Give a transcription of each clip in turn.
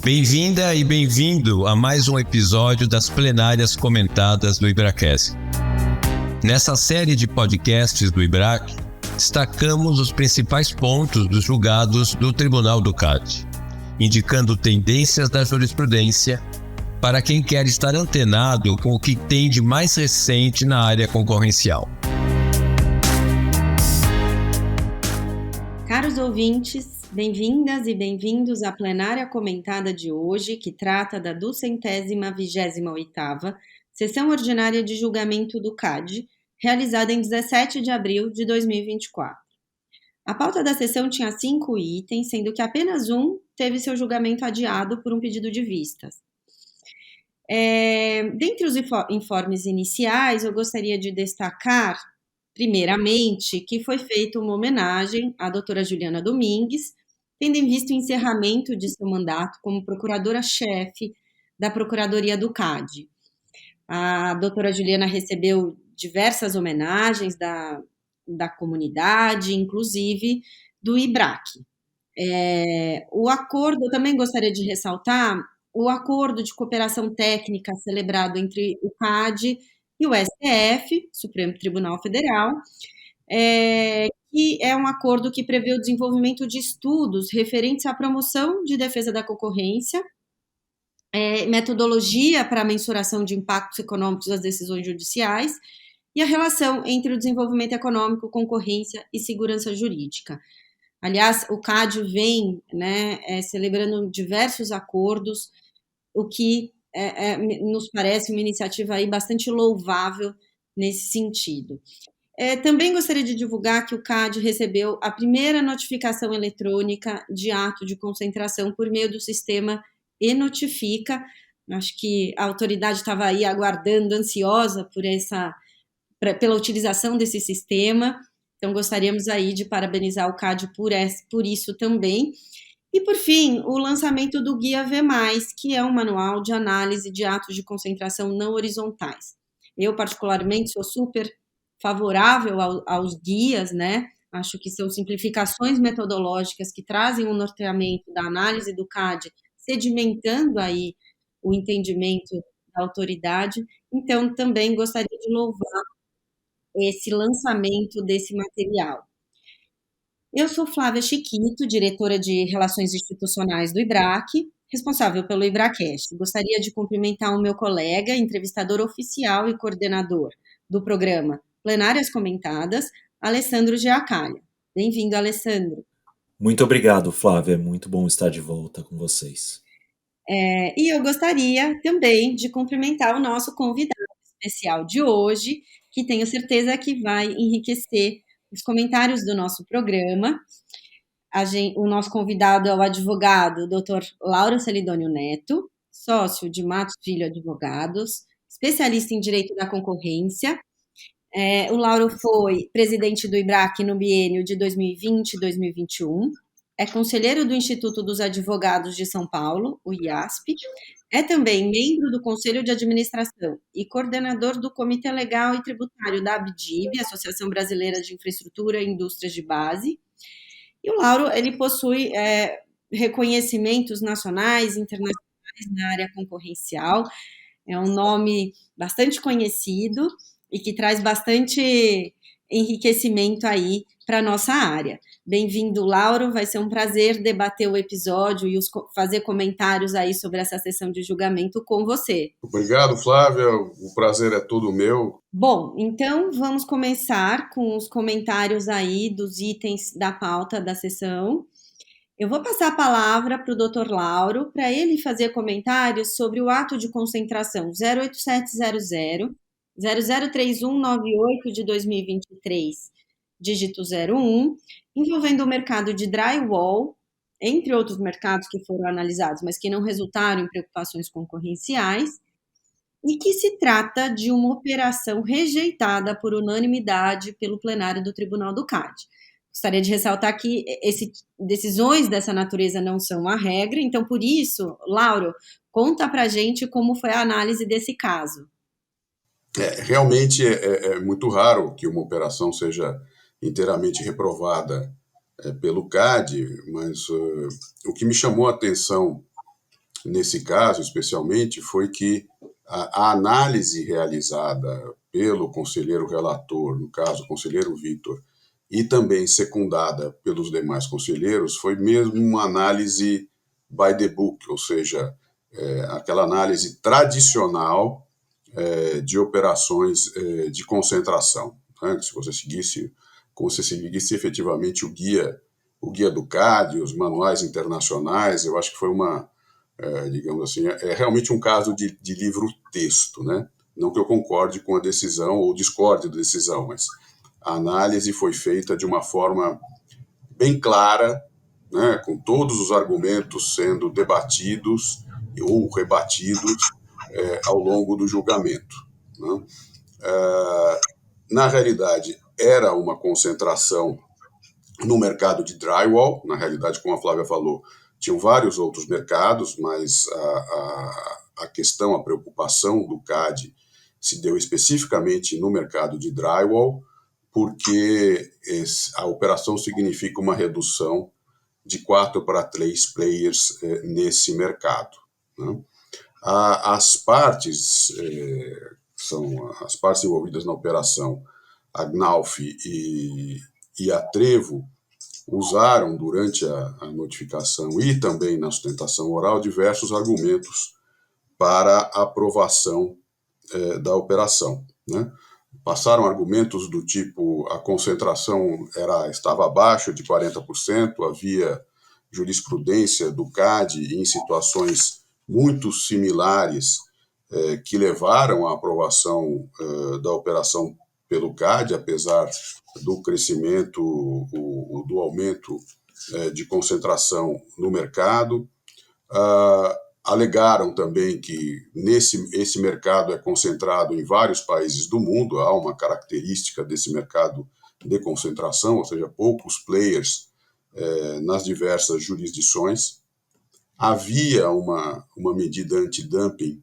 Bem-vinda e bem-vindo a mais um episódio das plenárias comentadas do IBRACAS. Nessa série de podcasts do IBRAC, destacamos os principais pontos dos julgados do Tribunal do CAD, indicando tendências da jurisprudência para quem quer estar antenado com o que tem de mais recente na área concorrencial. Caros ouvintes, bem-vindas e bem-vindos à plenária comentada de hoje, que trata da 228ª Sessão Ordinária de Julgamento do CAD, realizada em 17 de abril de 2024. A pauta da sessão tinha 5 itens, sendo que apenas um teve seu julgamento adiado por um pedido de vistas. Dentre os informes iniciais, eu gostaria de destacar, primeiramente, que foi feita uma homenagem à doutora Juliana Domingues, tendo em vista o encerramento de seu mandato como procuradora-chefe da Procuradoria do CAD. A doutora Juliana recebeu diversas homenagens da comunidade, inclusive do IBRAC. O acordo, eu também gostaria de ressaltar, o acordo de cooperação técnica celebrado entre o CAD e o STF, Supremo Tribunal Federal, que é um acordo que prevê o desenvolvimento de estudos referentes à promoção de defesa da concorrência, metodologia para a mensuração de impactos econômicos das decisões judiciais e a relação entre o desenvolvimento econômico, concorrência e segurança jurídica. Aliás, o CAD vem celebrando diversos acordos, o que nos parece uma iniciativa aí bastante louvável nesse sentido. Também gostaria de divulgar que o CAD recebeu a primeira notificação eletrônica de ato de concentração por meio do sistema e-Notifica. Acho que a autoridade estava aí aguardando, ansiosa pela utilização desse sistema. Então, gostaríamos aí de parabenizar o CAD por isso também. E, por fim, o lançamento do Guia V+, que é um manual de análise de atos de concentração não horizontais. Eu, particularmente, sou super favorável aos guias, né? Acho que são simplificações metodológicas que trazem um norteamento da análise do CAD, sedimentando aí o entendimento da autoridade. Então, também gostaria de louvar esse lançamento desse material. Eu sou Flávia Chiquito, diretora de Relações Institucionais do IBRAC, responsável pelo IBRACast. Gostaria de cumprimentar o meu colega, entrevistador oficial e coordenador do programa Plenárias Comentadas, Alessandro Giacalha. Bem-vindo, Alessandro. Muito obrigado, Flávia. É muito bom estar de volta com vocês. E eu gostaria também de cumprimentar o nosso convidado especial de hoje, que tenho certeza que vai enriquecer os comentários do nosso programa. O nosso convidado é o advogado Dr. Lauro Celidônio Neto, sócio de Matos Filho Advogados, especialista em Direito da Concorrência. O Lauro foi presidente do IBRAC no biênio de 2020 e 2021, é conselheiro do Instituto dos Advogados de São Paulo, o IASP, é também membro do Conselho de Administração e coordenador do Comitê Legal e Tributário da ABDIB, Associação Brasileira de Infraestrutura e Indústrias de Base. E o Lauro, ele possui reconhecimentos nacionais e internacionais na área concorrencial, é um nome bastante conhecido e que traz bastante enriquecimento aí para a nossa área. Bem-vindo, Lauro, vai ser um prazer debater o episódio e fazer comentários aí sobre essa sessão de julgamento com você. Obrigado, Flávia, o prazer é todo meu. Bom, então vamos começar com os comentários aí dos itens da pauta da sessão. Eu vou passar a palavra para o Dr. Lauro, para ele fazer comentários sobre o ato de concentração 08700 003198 de 2023, dígito 01, envolvendo o mercado de drywall, entre outros mercados que foram analisados, mas que não resultaram em preocupações concorrenciais, e que se trata de uma operação rejeitada por unanimidade pelo plenário do Tribunal do CAD. Gostaria de ressaltar que decisões dessa natureza não são a regra, então, por isso, Lauro, conta pra gente como foi a análise desse caso. Realmente é muito raro que uma operação seja inteiramente reprovada pelo CAD, mas o que me chamou a atenção nesse caso especialmente, foi que a análise realizada pelo conselheiro relator, no caso, o conselheiro Vitor, e também secundada pelos demais conselheiros, foi mesmo uma análise by the book, ou seja, aquela análise tradicional de operações de concentração, né? Se você seguisse, como se seguisse efetivamente o guia do CAD, os manuais internacionais, eu acho que foi digamos assim, realmente um caso de livro-texto, né? Não que eu concorde com a decisão ou discorde da decisão, mas a análise foi feita de uma forma bem clara, né, com todos os argumentos sendo debatidos ou rebatidos ao longo do julgamento, né? Na realidade, era uma concentração no mercado de drywall. Na realidade, como a Flávia falou, tinham vários outros mercados, mas a questão, a preocupação do CAD se deu especificamente no mercado de drywall, porque a operação significa uma redução de 4 para 3 players nesse mercado, né? As partes, são as partes envolvidas na operação, a Knauf e a Trevo, usaram durante a notificação e também na sustentação oral diversos argumentos para a aprovação da operação, né? Passaram argumentos do tipo: a concentração estava abaixo de 40%, havia jurisprudência do CAD em situações muito similares que levaram à aprovação da operação pelo CAD, apesar do crescimento, do aumento de concentração no mercado. Alegaram também que esse mercado é concentrado em vários países do mundo, há uma característica desse mercado de concentração, ou seja, poucos players nas diversas jurisdições. Havia uma medida antidumping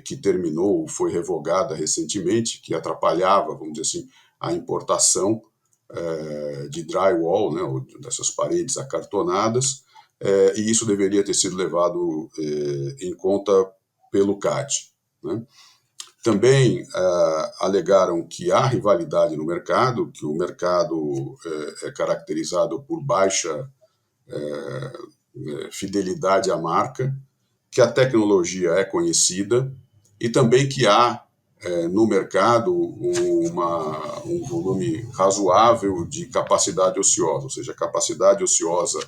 que terminou, foi revogada recentemente, que atrapalhava, vamos dizer assim, a importação de drywall, né, ou dessas paredes acartonadas, e isso deveria ter sido levado em conta pelo CAD, né? Também alegaram que há rivalidade no mercado, que o mercado é caracterizado por baixa fidelidade à marca, que a tecnologia é conhecida e também que há no mercado um volume razoável de capacidade ociosa, ou seja, a capacidade ociosa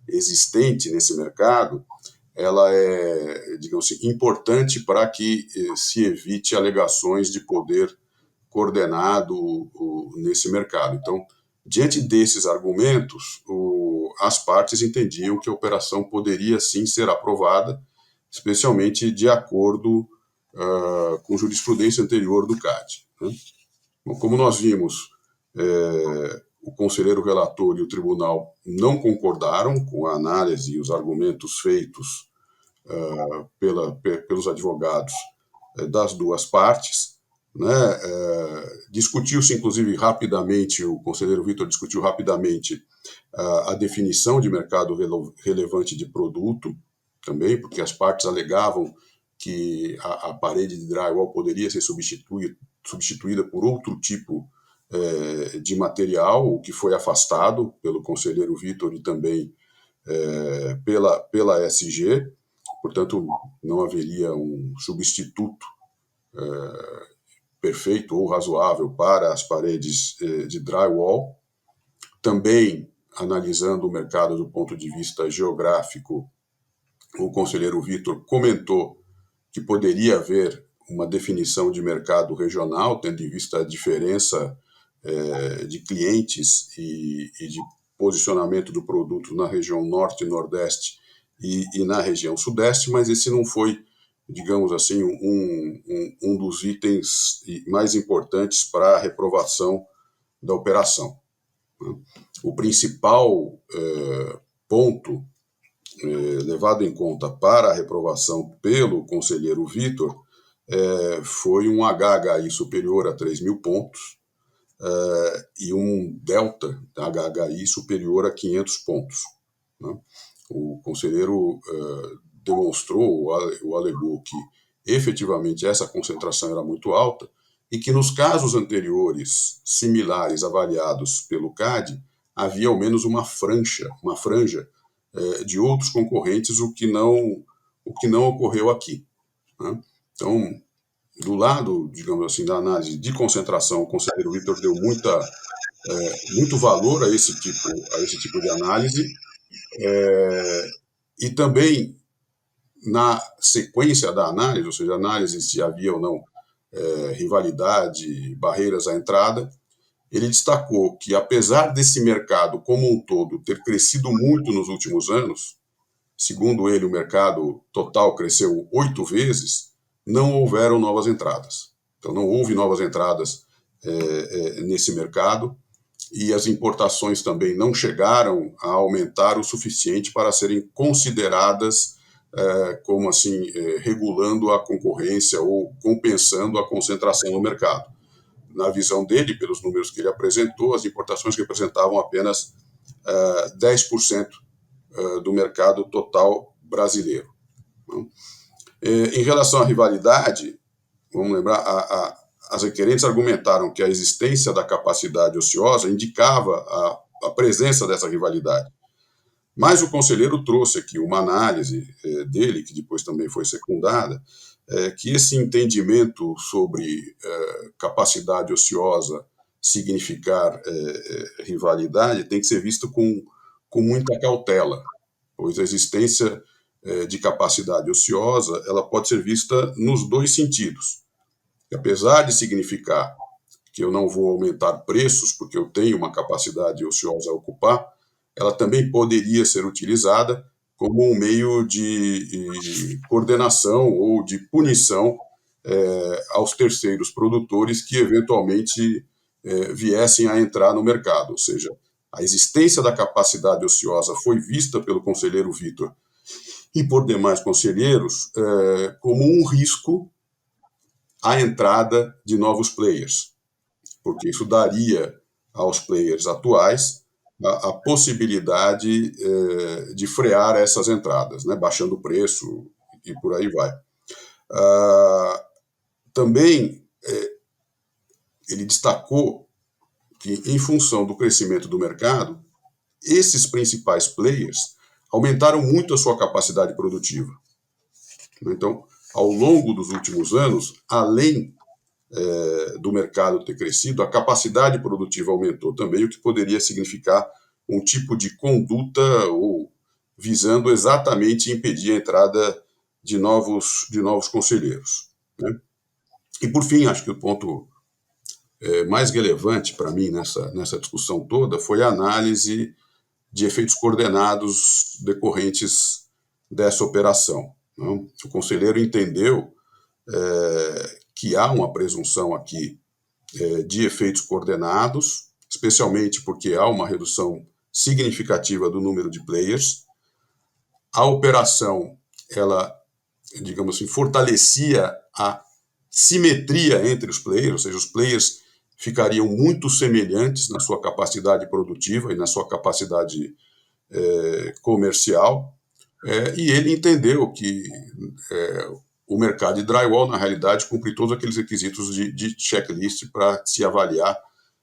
existente nesse mercado, ela é, digamos assim, importante para que se evite alegações de poder coordenado nesse mercado. Então, diante desses argumentos, as partes entendiam que a operação poderia sim ser aprovada, especialmente de acordo com jurisprudência anterior do CAD, né? Bom, como nós vimos, o conselheiro relator e o tribunal não concordaram com a análise e os argumentos feitos pelos advogados das duas partes, né? Discutiu-se, inclusive, rapidamente, o conselheiro Vitor discutiu rapidamente a definição de mercado relevante de produto, também, porque as partes alegavam que a parede de drywall poderia ser substituída por outro tipo de material, o que foi afastado pelo conselheiro Vitor e também pela SG. Portanto, não haveria um substituto perfeito ou razoável para as paredes de drywall. Também, analisando o mercado do ponto de vista geográfico, o conselheiro Vitor comentou que poderia haver uma definição de mercado regional, tendo em vista a diferença de clientes e de posicionamento do produto na região norte e nordeste e na região sudeste, mas esse não foi, digamos assim, um dos itens mais importantes para a reprovação da operação. O principal ponto levado em conta para a reprovação pelo conselheiro Vitor foi um HHI superior a 3.000 pontos e um delta HHI superior a 500 pontos, né? O conselheiro demonstrou ou alegou que efetivamente essa concentração era muito alta e que nos casos anteriores similares avaliados pelo CAD havia ao menos uma franja de outros concorrentes, o que não ocorreu aqui, né? Então, do lado, digamos assim, da análise de concentração, o conselheiro Vitor deu muito valor a esse tipo de análise, e também na sequência da análise, ou seja, análise se havia ou não rivalidade, barreiras à entrada, ele destacou que, apesar desse mercado como um todo ter crescido muito nos últimos anos, segundo ele, o mercado total cresceu 8 vezes, não houveram novas entradas. Então, não houve novas entradas nesse mercado, e as importações também não chegaram a aumentar o suficiente para serem consideradas como assim, regulando a concorrência ou compensando a concentração no mercado. Na visão dele, pelos números que ele apresentou, as importações representavam apenas 10% do mercado total brasileiro. Em relação à rivalidade, vamos lembrar, as requerentes argumentaram que a existência da capacidade ociosa indicava a presença dessa rivalidade. Mas o conselheiro trouxe aqui uma análise dele, que depois também foi secundada, que esse entendimento sobre capacidade ociosa significar rivalidade tem que ser visto com muita cautela, pois a existência de capacidade ociosa ela pode ser vista nos dois sentidos. E apesar de significar que eu não vou aumentar preços porque eu tenho uma capacidade ociosa a ocupar, ela também poderia ser utilizada como um meio de coordenação ou de punição aos terceiros produtores que eventualmente viessem a entrar no mercado. Ou seja, a existência da capacidade ociosa foi vista pelo conselheiro Vitor e por demais conselheiros como um risco à entrada de novos players, porque isso daria aos players atuais a possibilidade de frear essas entradas, né, baixando o preço e por aí vai. Também ele destacou que, em função do crescimento do mercado, esses principais players aumentaram muito a sua capacidade produtiva. Então, ao longo dos últimos anos, além do mercado ter crescido, a capacidade produtiva aumentou também, o que poderia significar um tipo de conduta ou visando exatamente impedir a entrada de novos conselheiros, né? E, por fim, acho que o ponto mais relevante para mim nessa discussão toda foi a análise de efeitos coordenados decorrentes dessa operação, né? O conselheiro entendeu que há uma presunção aqui de efeitos coordenados, especialmente porque há uma redução significativa do número de players. A operação, ela, digamos assim, fortalecia a simetria entre os players, ou seja, os players ficariam muito semelhantes na sua capacidade produtiva e na sua capacidade comercial, e ele entendeu que o mercado de drywall, na realidade, cumpre todos aqueles requisitos de checklist para se avaliar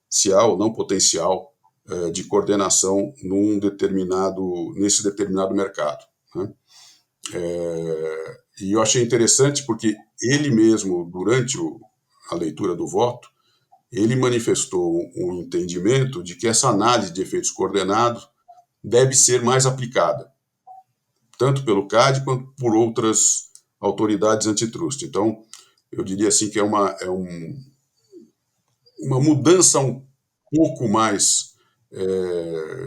se há ou não potencial de coordenação nesse determinado mercado, né? E eu achei interessante porque ele mesmo, durante a leitura do voto, ele manifestou um entendimento de que essa análise de efeitos coordenados deve ser mais aplicada, tanto pelo CAD quanto por outras autoridades antitrust. Então, eu diria assim que é uma mudança um pouco mais,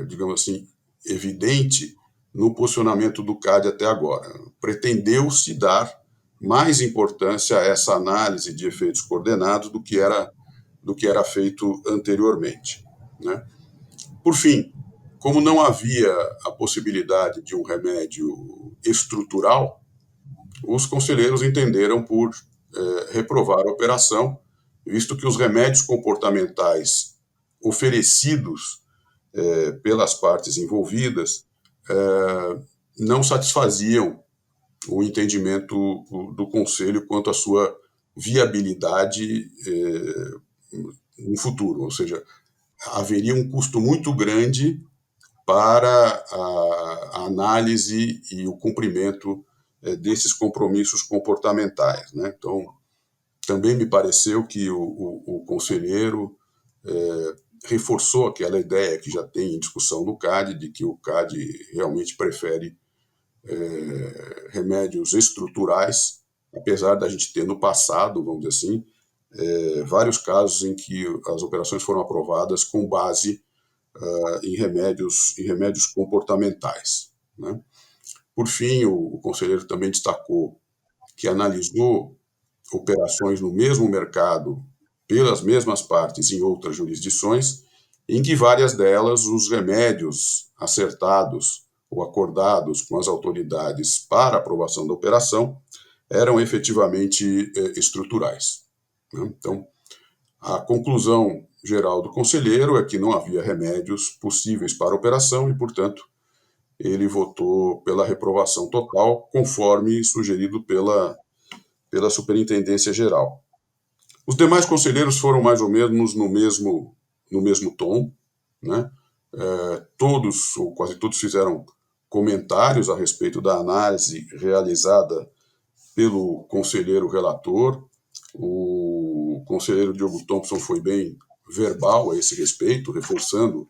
digamos assim, evidente no posicionamento do CAD até agora. Pretendeu-se dar mais importância a essa análise de efeitos coordenados do que era feito anteriormente, né? Por fim, como não havia a possibilidade de um remédio estrutural, os conselheiros entenderam por reprovar a operação, visto que os remédios comportamentais oferecidos pelas partes envolvidas não satisfaziam o entendimento do Conselho quanto à sua viabilidade no futuro, ou seja, haveria um custo muito grande para a análise e o cumprimento desses compromissos comportamentais, né? Então, também me pareceu que o conselheiro reforçou aquela ideia que já tem em discussão no CAD, de que o CAD realmente prefere remédios estruturais, apesar da gente ter no passado, vamos dizer assim, vários casos em que as operações foram aprovadas com base em remédios comportamentais, né? Por fim, o conselheiro também destacou que analisou operações no mesmo mercado pelas mesmas partes em outras jurisdições, em que várias delas os remédios acertados ou acordados com as autoridades para aprovação da operação eram efetivamente estruturais, né? Então, a conclusão geral do conselheiro é que não havia remédios possíveis para a operação e, portanto, ele votou pela reprovação total, conforme sugerido pela Superintendência Geral. Os demais conselheiros foram mais ou menos no mesmo tom, né? Todos, ou quase todos, fizeram comentários a respeito da análise realizada pelo conselheiro relator. O conselheiro Diogo Thompson foi bem verbal a esse respeito, reforçando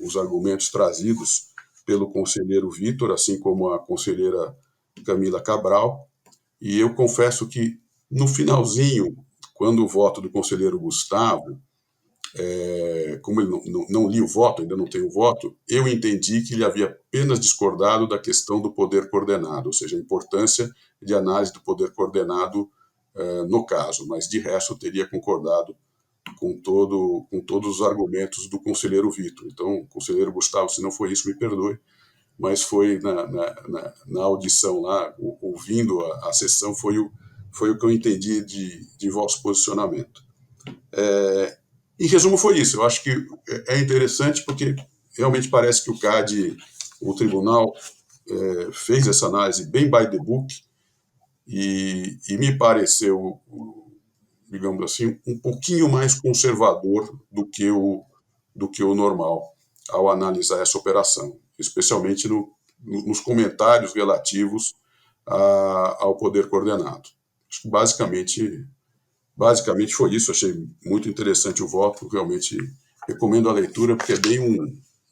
os argumentos trazidos pelo conselheiro Vitor, assim como a conselheira Camila Cabral. E eu confesso que, no finalzinho, quando o voto do conselheiro Gustavo, como ele não li o voto, ainda não tenho o voto, eu entendi que ele havia apenas discordado da questão do poder coordenado, ou seja, a importância de análise do poder coordenado no caso, mas de resto eu teria concordado com todos os argumentos do conselheiro Vitor. Então, conselheiro Gustavo, se não foi isso, me perdoe, mas foi na audição lá, ouvindo a sessão, foi o que eu entendi de vosso posicionamento. Em resumo, foi isso. Eu acho que é interessante porque realmente parece que o tribunal, fez essa análise bem by the book e me pareceu, digamos assim, um pouquinho mais conservador do que o normal ao analisar essa operação, especialmente nos comentários relativos ao poder coordenado. Acho que basicamente foi isso. Achei muito interessante o voto, realmente recomendo a leitura, porque é bem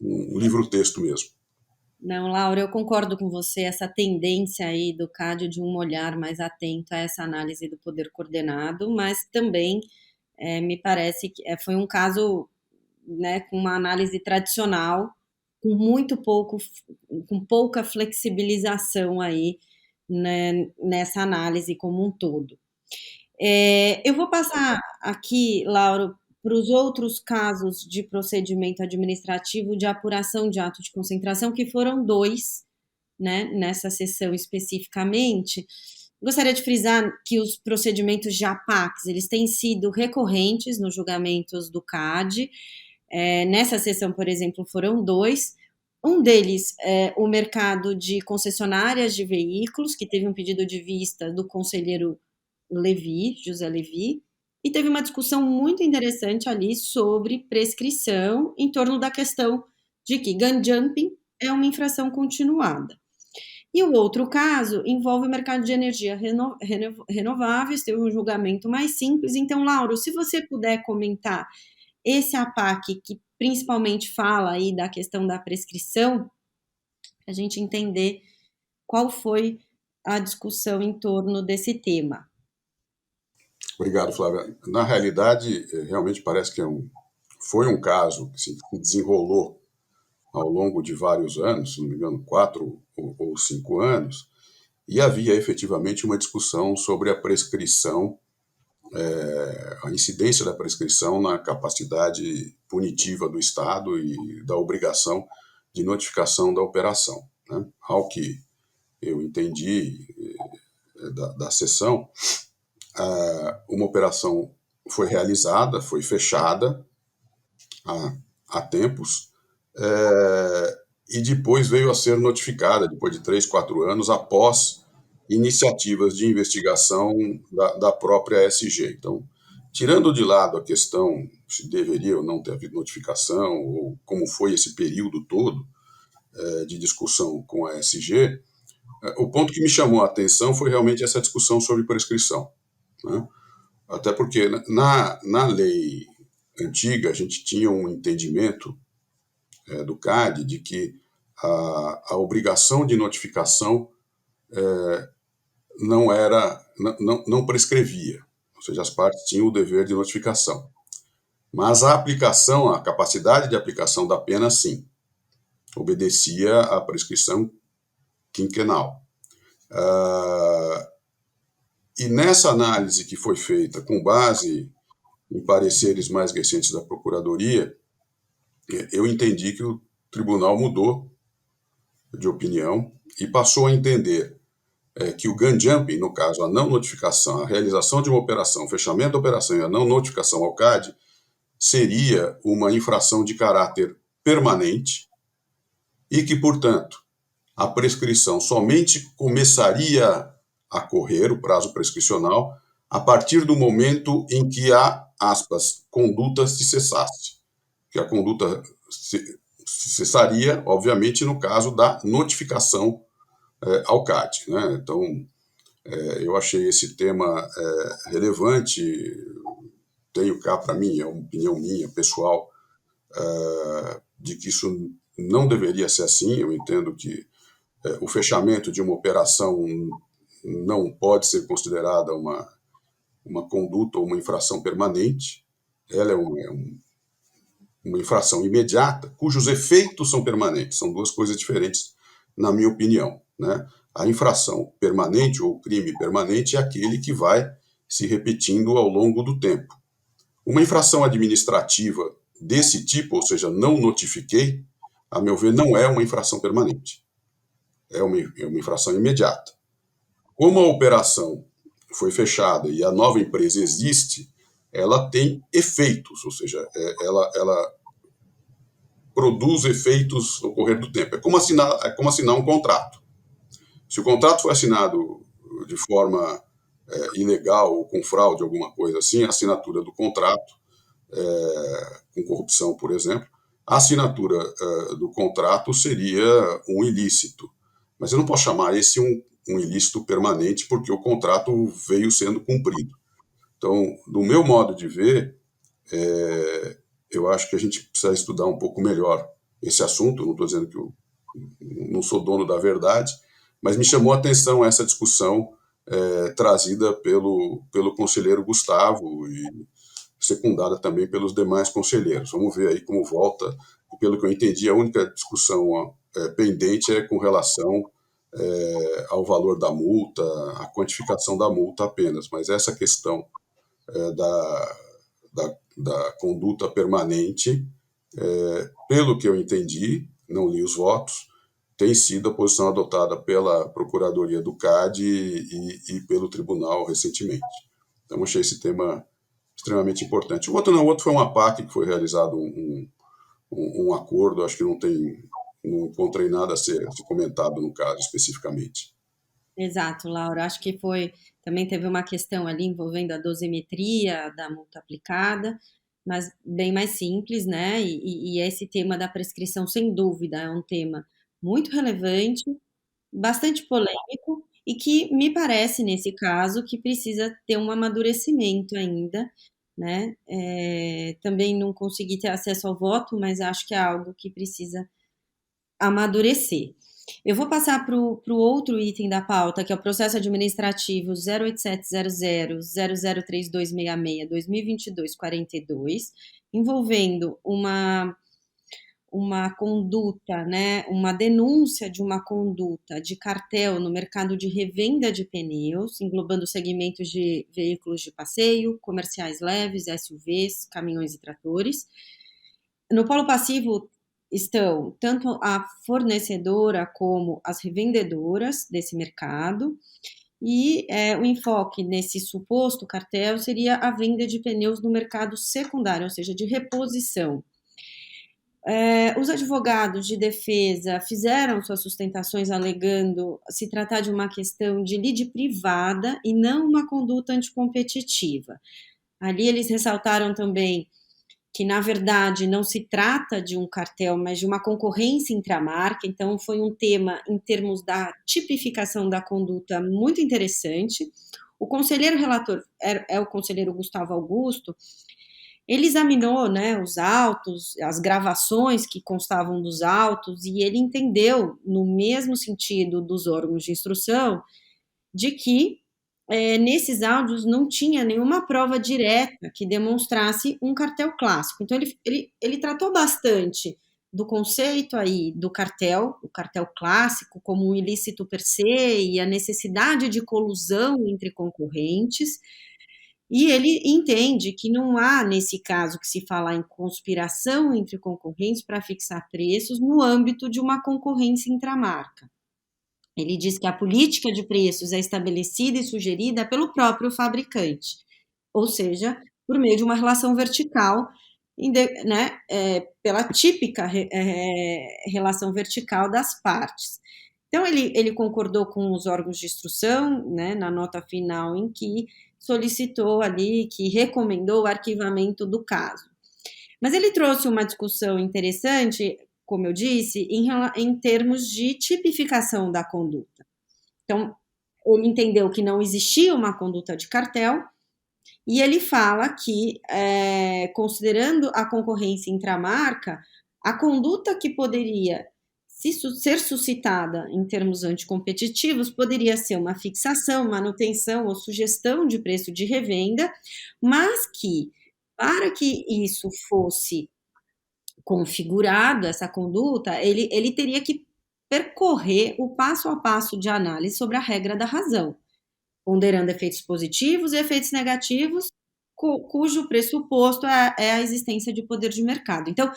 um livro-texto mesmo. Não, Laura, eu concordo com você, essa tendência aí do CAD de um olhar mais atento a essa análise do poder coordenado, mas também me parece que foi um caso, né, com uma análise tradicional, com pouca flexibilização aí, né, nessa análise como um todo. Eu vou passar aqui, Laura, para os outros casos de procedimento administrativo de apuração de ato de concentração, que foram 2, né, nessa sessão especificamente. Gostaria de frisar que os procedimentos de APACs, eles têm sido recorrentes nos julgamentos do CAD. Nessa sessão, por exemplo, foram 2. Um deles é o mercado de concessionárias de veículos, que teve um pedido de vista do conselheiro José Levi, e teve uma discussão muito interessante ali sobre prescrição em torno da questão de que gun jumping é uma infração continuada. E o outro caso envolve o mercado de energia renováveis, teve um julgamento mais simples. Então, Lauro, se você puder comentar esse APAC que principalmente fala aí da questão da prescrição, para a gente entender qual foi a discussão em torno desse tema. Obrigado, Flávia. Na realidade, realmente parece que foi um caso que se desenrolou ao longo de vários anos, se não me engano, 4 ou 5 anos, e havia efetivamente uma discussão sobre a prescrição, a incidência da prescrição na capacidade punitiva do Estado e da obrigação de notificação da operação, né? Ao que eu entendi da sessão, uma operação foi realizada, foi fechada há tempos, e depois veio a ser notificada, depois de 3, 4 anos, após iniciativas de investigação da própria SG. Então, tirando de lado a questão se deveria ou não ter havido notificação, ou como foi esse período todo de discussão com a SG, o ponto que me chamou a atenção foi realmente essa discussão sobre prescrição, né? Até porque na lei antiga a gente tinha um entendimento do CAD de que a obrigação de notificação não prescrevia, ou seja, as partes tinham o dever de notificação. Mas a aplicação, a capacidade de aplicação da pena, sim, obedecia à prescrição quinquenal. E nessa análise que foi feita com base em pareceres mais recentes da Procuradoria, eu entendi que o tribunal mudou de opinião e passou a entender que o gun jumping, no caso, a não notificação, a realização de uma operação, o fechamento da operação e a não notificação ao CAD, seria uma infração de caráter permanente e que, portanto, a prescrição somente começaria a correr, o prazo prescricional, a partir do momento em que a, aspas, conduta se cessasse. Que a conduta cessaria, obviamente, no caso da notificação ao CAD, né? Então, eu achei esse tema relevante, tenho cá para mim, é uma opinião minha, pessoal, de que isso não deveria ser assim. Eu entendo que o fechamento de uma operação não pode ser considerada uma conduta ou uma infração permanente. Ela é uma infração imediata, cujos efeitos são permanentes. São duas coisas diferentes, na minha opinião, né? A infração permanente ou crime permanente é aquele que vai se repetindo ao longo do tempo. Uma infração administrativa desse tipo, ou seja, não notifiquei, a meu ver, não é uma infração permanente. É uma infração imediata. Como a operação foi fechada e a nova empresa existe, ela tem efeitos, ou seja, ela produz efeitos no correr do tempo. É como assinar um contrato. Se o contrato foi assinado de forma ilegal ou com fraude, alguma coisa assim, a assinatura do contrato, com corrupção, por exemplo, a assinatura do contrato seria um ilícito. Mas eu não posso chamar esse um ilícito permanente, porque o contrato veio sendo cumprido. Então, do meu modo de ver, eu acho que a gente precisa estudar um pouco melhor esse assunto. Não estou dizendo que eu não sou dono da verdade, mas me chamou a atenção essa discussão trazida pelo conselheiro Gustavo e secundada também pelos demais conselheiros. Vamos ver aí como volta. E pelo que eu entendi, a única discussão pendente é com relação ao valor da multa, a quantificação da multa apenas, mas essa questão da conduta permanente, pelo que eu entendi, não li os votos, tem sido a posição adotada pela Procuradoria do CAD e pelo Tribunal recentemente. Então, achei esse tema extremamente importante. O outro foi uma PAC que foi realizado um acordo, acho que não encontrei nada a ser comentado no caso especificamente. Exato, Laura. Acho que também teve uma questão ali envolvendo a dosimetria da multa aplicada, mas bem mais simples, né? E esse tema da prescrição, sem dúvida, é um tema muito relevante, bastante polêmico e que me parece, nesse caso, que precisa ter um amadurecimento ainda, né? Também não consegui ter acesso ao voto, mas acho que é algo que precisa amadurecer. Eu vou passar para o outro item da pauta, que é o processo administrativo 08700003266-2022-42, envolvendo uma conduta, né, uma denúncia de uma conduta de cartel no mercado de revenda de pneus, englobando segmentos de veículos de passeio, comerciais leves, SUVs, caminhões e tratores. No polo passivo estão tanto a fornecedora como as revendedoras desse mercado, e o enfoque nesse suposto cartel seria a venda de pneus no mercado secundário, ou seja, de reposição. Os advogados de defesa fizeram suas sustentações alegando se tratar de uma questão de lide privada e não uma conduta anticompetitiva. Ali eles ressaltaram também que, na verdade, não se trata de um cartel, mas de uma concorrência intramarca. Então, foi um tema, em termos da tipificação da conduta, muito interessante. O conselheiro relator é o conselheiro Gustavo Augusto. Ele examinou, né, os autos, as gravações que constavam dos autos, e ele entendeu, no mesmo sentido dos órgãos de instrução, de que nesses áudios não tinha nenhuma prova direta que demonstrasse um cartel clássico. Então, ele tratou bastante do conceito aí do cartel, o cartel clássico, como um ilícito per se e a necessidade de colusão entre concorrentes. E ele entende que não há, nesse caso, que se falar em conspiração entre concorrentes para fixar preços no âmbito de uma concorrência intramarca. Ele diz que a política de preços é estabelecida e sugerida pelo próprio fabricante, ou seja, por meio de uma relação vertical, né, pela típica relação vertical das partes. Então, ele concordou com os órgãos de instrução, né, na nota final, em que solicitou ali, que recomendou o arquivamento do caso. Mas ele trouxe uma discussão interessante, como eu disse, em termos de tipificação da conduta. Então, ele entendeu que não existia uma conduta de cartel, e ele fala que, considerando a concorrência intramarca, a conduta que poderia ser suscitada em termos anticompetitivos poderia ser uma fixação, manutenção ou sugestão de preço de revenda, mas que, para que isso fosse configurado, essa conduta, ele teria que percorrer o passo a passo de análise sobre a regra da razão, ponderando efeitos positivos e efeitos negativos, cujo pressuposto é a existência de poder de mercado. Então,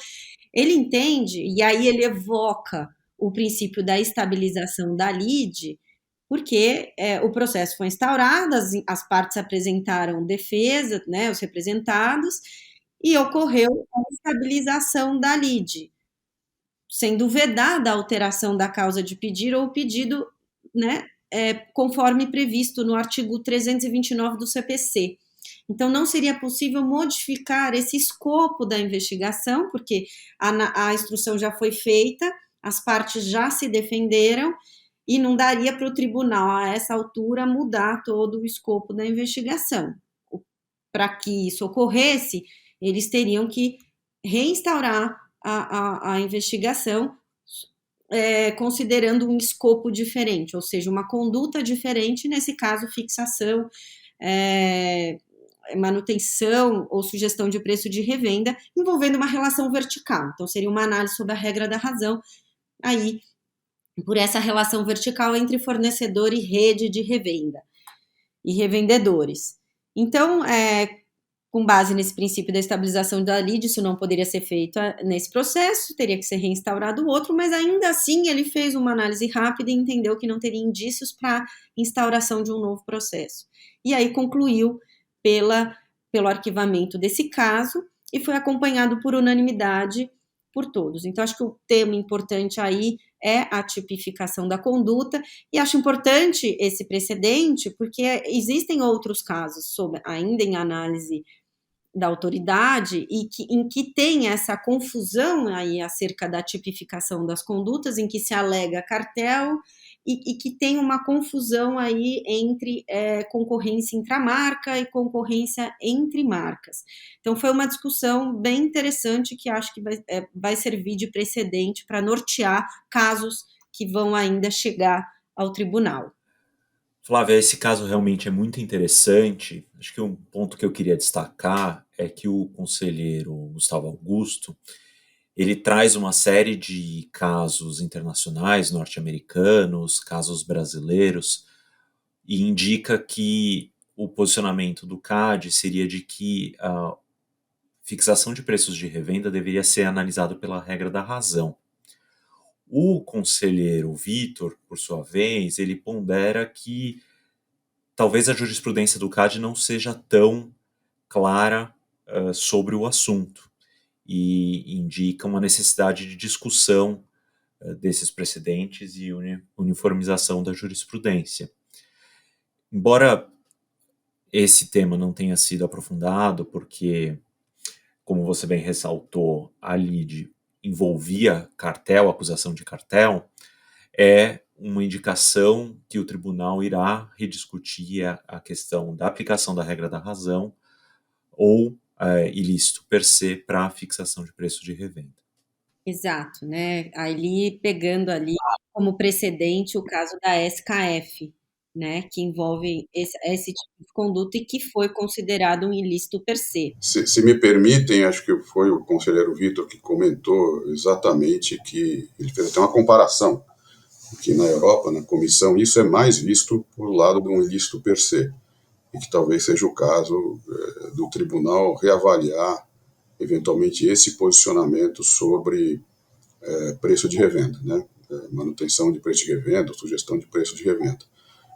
ele entende, e aí ele evoca o princípio da estabilização da lide, porque o processo foi instaurado, as partes apresentaram defesa, né, os representados, e ocorreu a estabilização da lide, sendo vedada a alteração da causa de pedir ou o pedido, né, conforme previsto no artigo 329 do CPC. Então, não seria possível modificar esse escopo da investigação, porque a instrução já foi feita, as partes já se defenderam, e não daria para o tribunal, a essa altura, mudar todo o escopo da investigação. Para que isso ocorresse, eles teriam que reinstaurar a investigação, considerando um escopo diferente, ou seja, uma conduta diferente, nesse caso, fixação, manutenção ou sugestão de preço de revenda, envolvendo uma relação vertical. Então, seria uma análise sobre a regra da razão, aí, por essa relação vertical entre fornecedor e rede de revenda, e revendedores. Então, com base nesse princípio da estabilização da lide, isso não poderia ser feito nesse processo, teria que ser reinstaurado o outro, mas ainda assim ele fez uma análise rápida e entendeu que não teria indícios para instauração de um novo processo. E aí concluiu pelo arquivamento desse caso e foi acompanhado por unanimidade por todos. Então, acho que o tema importante aí é a tipificação da conduta, e acho importante esse precedente, porque existem outros casos ainda em análise da autoridade em que tem essa confusão aí acerca da tipificação das condutas, em que se alega cartel e que tem uma confusão aí entre concorrência intramarca e concorrência entre marcas. Então, foi uma discussão bem interessante que acho que vai servir de precedente para nortear casos que vão ainda chegar ao tribunal. Flávia, esse caso realmente é muito interessante. Acho que um ponto que eu queria destacar é que o conselheiro Gustavo Augusto, ele traz uma série de casos internacionais, norte-americanos, casos brasileiros, e indica que o posicionamento do CAD seria de que a fixação de preços de revenda deveria ser analisado pela regra da razão. O conselheiro Vitor, por sua vez, ele pondera que talvez a jurisprudência do CAD não seja tão clara sobre o assunto. e indica uma necessidade de discussão desses precedentes e uniformização da jurisprudência. Embora esse tema não tenha sido aprofundado, porque, como você bem ressaltou, a lide envolvia cartel, acusação de cartel, é uma indicação que o tribunal irá rediscutir a questão da aplicação da regra da razão ou ilícito per se para a fixação de preço de revenda. Exato, né? Ali pegando ali como precedente o caso da SKF, né? Que envolve esse tipo de conduta e que foi considerado um ilícito per se. Se me permitem, acho que foi o conselheiro Vitor que comentou exatamente que ele fez até uma comparação que na Europa, na comissão, isso é mais visto por lado de um ilícito per se, e que talvez seja o caso do tribunal reavaliar eventualmente esse posicionamento sobre preço de revenda, né? Manutenção de preço de revenda, sugestão de preço de revenda.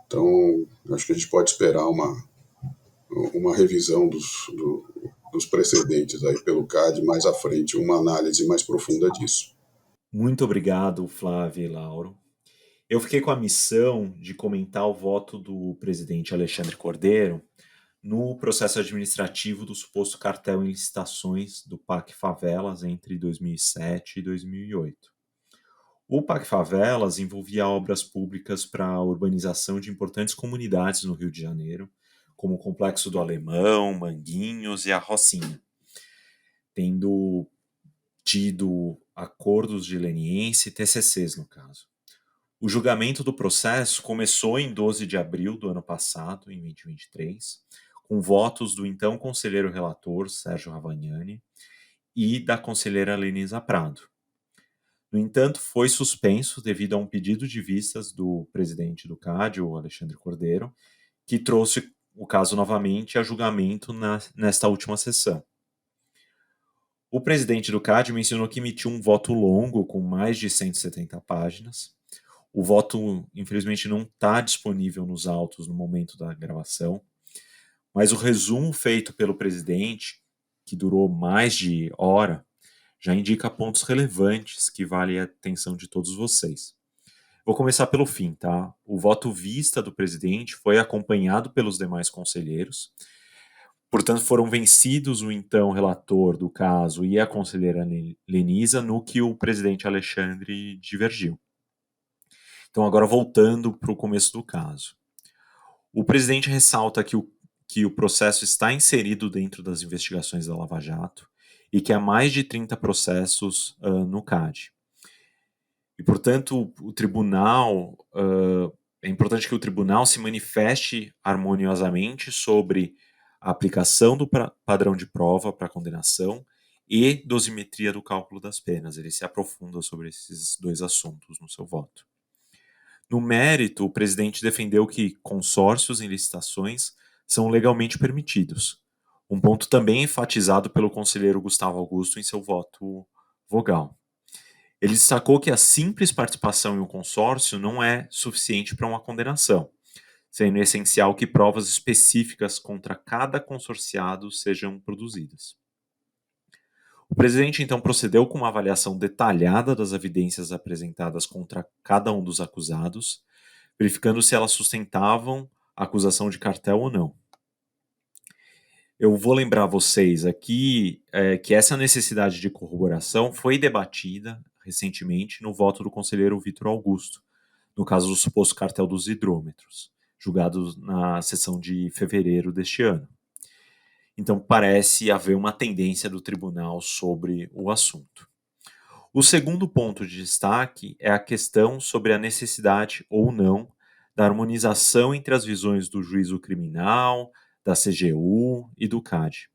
Então, acho que a gente pode esperar uma revisão dos precedentes aí pelo CAD mais à frente, uma análise mais profunda disso. Muito obrigado, Flávio e Lauro. Eu fiquei com a missão de comentar o voto do presidente Alexandre Cordeiro no processo administrativo do suposto cartel em licitações do PAC Favelas entre 2007 e 2008. O PAC Favelas envolvia obras públicas para a urbanização de importantes comunidades no Rio de Janeiro, como o Complexo do Alemão, Manguinhos e a Rocinha, tendo tido acordos de leniência e TCCs no caso. O julgamento do processo começou em 12 de abril do ano passado, em 2023, com votos do então conselheiro relator, Sérgio Ravagnani, e da conselheira Lenisa Prado. No entanto, foi suspenso devido a um pedido de vistas do presidente do CAD, o Alexandre Cordeiro, que trouxe o caso novamente a julgamento nesta última sessão. O presidente do CAD mencionou que emitiu um voto longo, com mais de 170 páginas. O voto, infelizmente, não está disponível nos autos no momento da gravação, mas o resumo feito pelo presidente, que durou mais de hora, já indica pontos relevantes que valem a atenção de todos vocês. Vou começar pelo fim, tá? O voto vista do presidente foi acompanhado pelos demais conselheiros, portanto foram vencidos o então relator do caso e a conselheira Lenisa no que o presidente Alexandre divergiu. Então, agora voltando para o começo do caso. O presidente ressalta que o processo está inserido dentro das investigações da Lava Jato e que há mais de 30 processos no CAD. E, portanto, o tribunal, é importante que o tribunal se manifeste harmoniosamente sobre a aplicação do padrão de prova para condenação e dosimetria do cálculo das penas. Ele se aprofunda sobre esses dois assuntos no seu voto. No mérito, o presidente defendeu que consórcios em licitações são legalmente permitidos, um ponto também enfatizado pelo conselheiro Gustavo Augusto em seu voto vogal. Ele destacou que a simples participação em um consórcio não é suficiente para uma condenação, sendo essencial que provas específicas contra cada consorciado sejam produzidas. O presidente então procedeu com uma avaliação detalhada das evidências apresentadas contra cada um dos acusados, verificando se elas sustentavam a acusação de cartel ou não. Eu vou lembrar vocês aqui que essa necessidade de corroboração foi debatida recentemente no voto do conselheiro Vitor Augusto, no caso do suposto cartel dos hidrômetros, julgado na sessão de fevereiro deste ano. Então, parece haver uma tendência do tribunal sobre o assunto. O segundo ponto de destaque é a questão sobre a necessidade ou não da harmonização entre as visões do juízo criminal, da CGU e do CAD.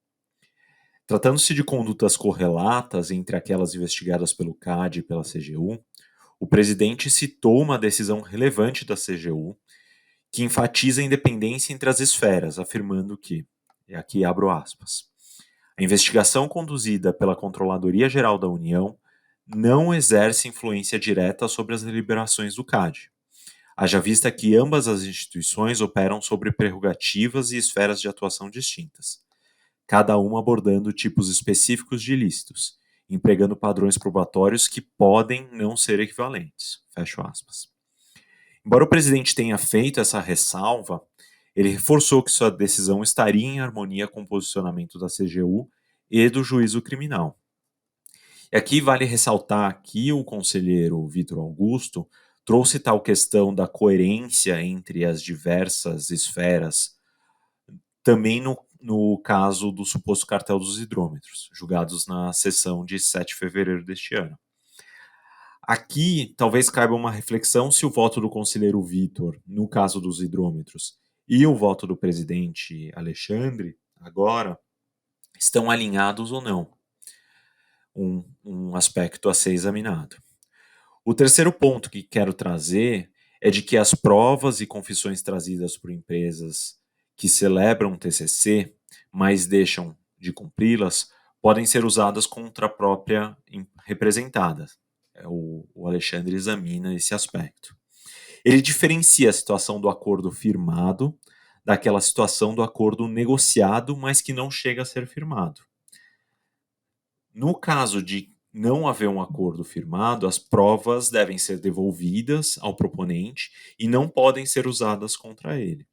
Tratando-se de condutas correlatas entre aquelas investigadas pelo CAD e pela CGU, o presidente citou uma decisão relevante da CGU que enfatiza a independência entre as esferas, afirmando que, e aqui abro aspas, a investigação conduzida pela Controladoria Geral da União não exerce influência direta sobre as deliberações do CAD, haja vista que ambas as instituições operam sobre prerrogativas e esferas de atuação distintas, cada uma abordando tipos específicos de ilícitos, empregando padrões probatórios que podem não ser equivalentes. Fecho aspas. Embora o presidente tenha feito essa ressalva, ele reforçou que sua decisão estaria em harmonia com o posicionamento da CGU e do juízo criminal. E aqui vale ressaltar que o conselheiro Vitor Augusto trouxe tal questão da coerência entre as diversas esferas, também no caso do suposto cartel dos hidrômetros, julgados na sessão de 7 de fevereiro deste ano. Aqui, talvez caiba uma reflexão se o voto do conselheiro Vitor, no caso dos hidrômetros, e o voto do presidente Alexandre, agora, estão alinhados ou não. Um aspecto a ser examinado. O terceiro ponto que quero trazer é de que as provas e confissões trazidas por empresas que celebram o TCC, mas deixam de cumpri-las, podem ser usadas contra a própria representada. O Alexandre examina esse aspecto. Ele diferencia a situação do acordo firmado daquela situação do acordo negociado, mas que não chega a ser firmado. No caso de não haver um acordo firmado, as provas devem ser devolvidas ao proponente e não podem ser usadas contra ele.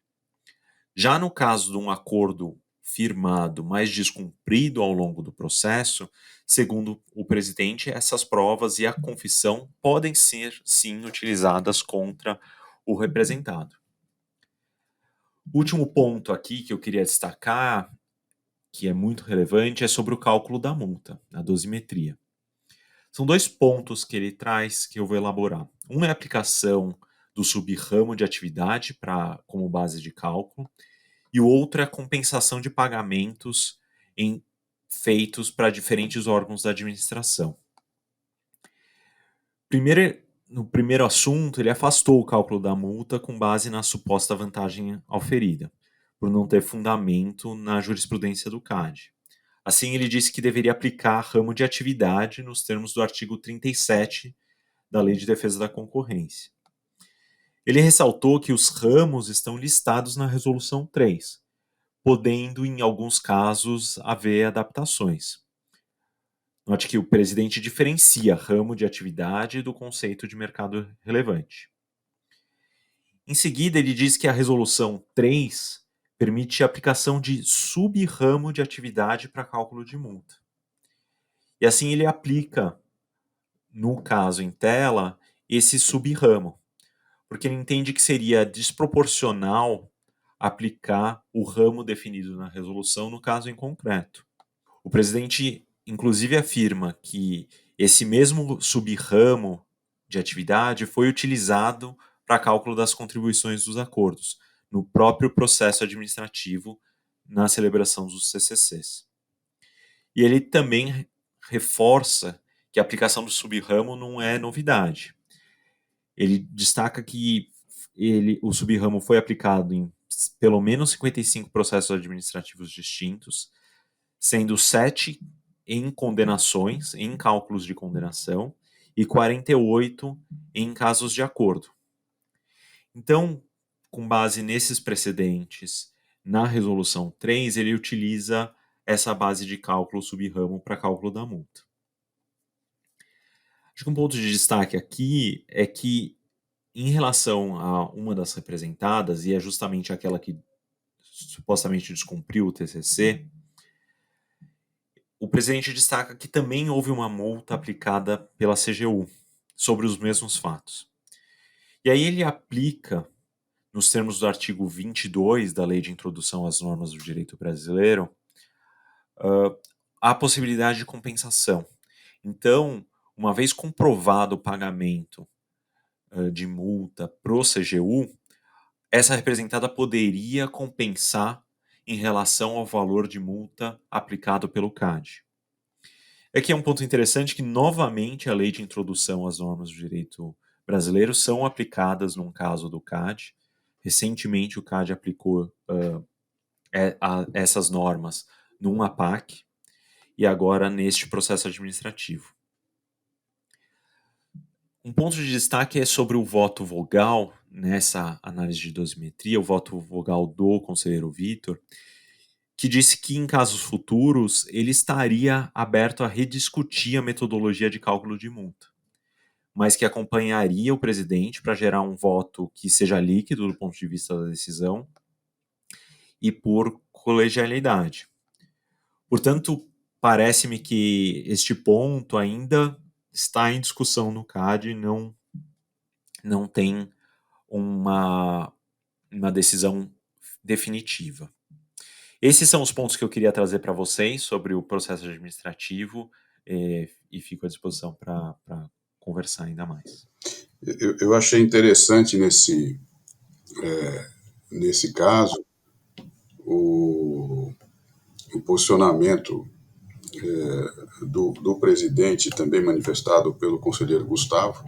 Já no caso de um acordo firmado, mas descumprido ao longo do processo, segundo o presidente, essas provas e a confissão podem ser, sim, utilizadas contra o representado. O último ponto aqui que eu queria destacar, que é muito relevante, é sobre o cálculo da multa, a dosimetria. São dois pontos que ele traz que eu vou elaborar. Um é a aplicação do subramo de atividade como base de cálculo, e o outro é a compensação de pagamentos feitos para diferentes órgãos da administração. No primeiro assunto, ele afastou o cálculo da multa com base na suposta vantagem auferida, por não ter fundamento na jurisprudência do CAD. Assim, ele disse que deveria aplicar ramo de atividade nos termos do artigo 37 da Lei de Defesa da Concorrência. Ele ressaltou que os ramos estão listados na Resolução 3, podendo, em alguns casos, haver adaptações. Note que o presidente diferencia ramo de atividade do conceito de mercado relevante. Em seguida, ele diz que a Resolução 3 permite a aplicação de subramo de atividade para cálculo de multa. E assim ele aplica, no caso em tela, esse subramo, porque ele entende que seria desproporcional aplicar o ramo definido na resolução no caso em concreto. O presidente, inclusive, afirma que esse mesmo subramo de atividade foi utilizado para cálculo das contribuições dos acordos, no próprio processo administrativo na celebração dos CCCs. E ele também reforça que a aplicação do subramo não é novidade. Ele destaca que o subramo foi aplicado em pelo menos 55 processos administrativos distintos, sendo 7 em condenações, em cálculos de condenação, e 48 em casos de acordo. Então, com base nesses precedentes, na Resolução 3, ele utiliza essa base de cálculo subramo para cálculo da multa. Acho que um ponto de destaque aqui é que, em relação a uma das representadas, e é justamente aquela que supostamente descumpriu o TCC, o presidente destaca que também houve uma multa aplicada pela CGU sobre os mesmos fatos. E aí ele aplica, nos termos do artigo 22 da Lei de Introdução às Normas do Direito Brasileiro, a possibilidade de compensação. Então, uma vez comprovado o pagamento de multa pro CGU, essa representada poderia compensar em relação ao valor de multa aplicado pelo CAD. Aqui é um ponto interessante que, novamente, a Lei de Introdução às Normas do Direito Brasileiro são aplicadas num caso do CAD. Recentemente, o CAD aplicou essas normas num APAC e agora neste processo administrativo. Um ponto de destaque é sobre o voto vogal, nessa análise de dosimetria, o voto vogal do conselheiro Vitor. que disse que em casos futuros ele estaria aberto a rediscutir a metodologia de cálculo de multa, mas que acompanharia o presidente para gerar um voto que seja líquido do ponto de vista da decisão e por colegialidade. Portanto, parece-me que este ponto ainda está em discussão no CAD e não tem uma decisão definitiva. Esses são os pontos que eu queria trazer para vocês sobre o processo administrativo e fico à disposição para conversar ainda mais. Eu achei interessante nesse caso o posicionamento do presidente, também manifestado pelo conselheiro Gustavo,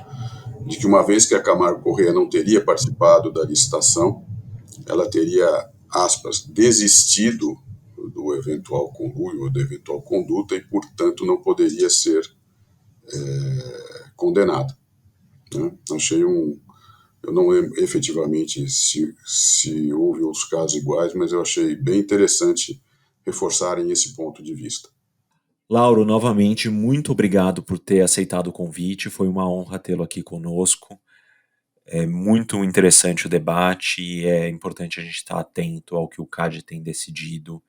de que uma vez que a Camargo Corrêa não teria participado da licitação, ela teria, aspas, desistido do eventual conluio ou da eventual conduta e, portanto, não poderia ser condenada. Né? Eu não lembro efetivamente se houve outros casos iguais, mas eu achei bem interessante reforçarem esse ponto de vista. Lauro, novamente, muito obrigado por ter aceitado o convite, foi uma honra tê-lo aqui conosco. É muito interessante o debate e é importante a gente estar atento ao que o CAD tem decidido.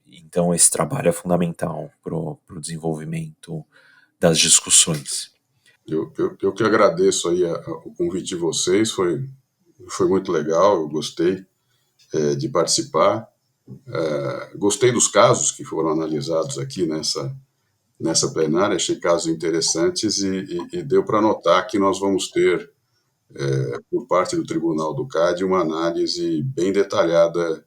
Então, esse trabalho é fundamental para o desenvolvimento das discussões. Eu que agradeço aí o convite de vocês, foi muito legal, eu gostei de participar. Gostei dos casos que foram analisados aqui nessa plenária, achei casos interessantes e deu para notar que nós vamos ter, por parte do Tribunal do CAD, uma análise bem detalhada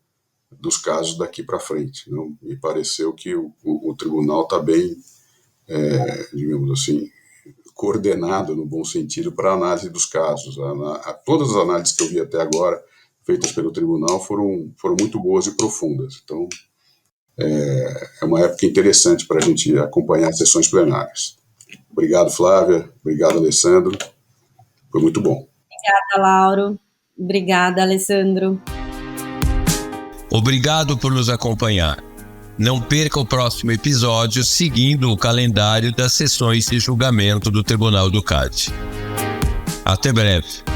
dos casos daqui para frente. Não? Me pareceu que o Tribunal está bem, digamos assim, coordenado no bom sentido para a análise dos casos. Todas as análises que eu vi até agora feitas pelo Tribunal foram muito boas e profundas. Então, é uma época interessante para a gente acompanhar as sessões plenárias. Obrigado, Flávia. Obrigado, Alessandro. Foi muito bom. Obrigada, Lauro. Obrigada, Alessandro. Obrigado por nos acompanhar. Não perca o próximo episódio seguindo o calendário das sessões de julgamento do Tribunal do CAD. Até breve.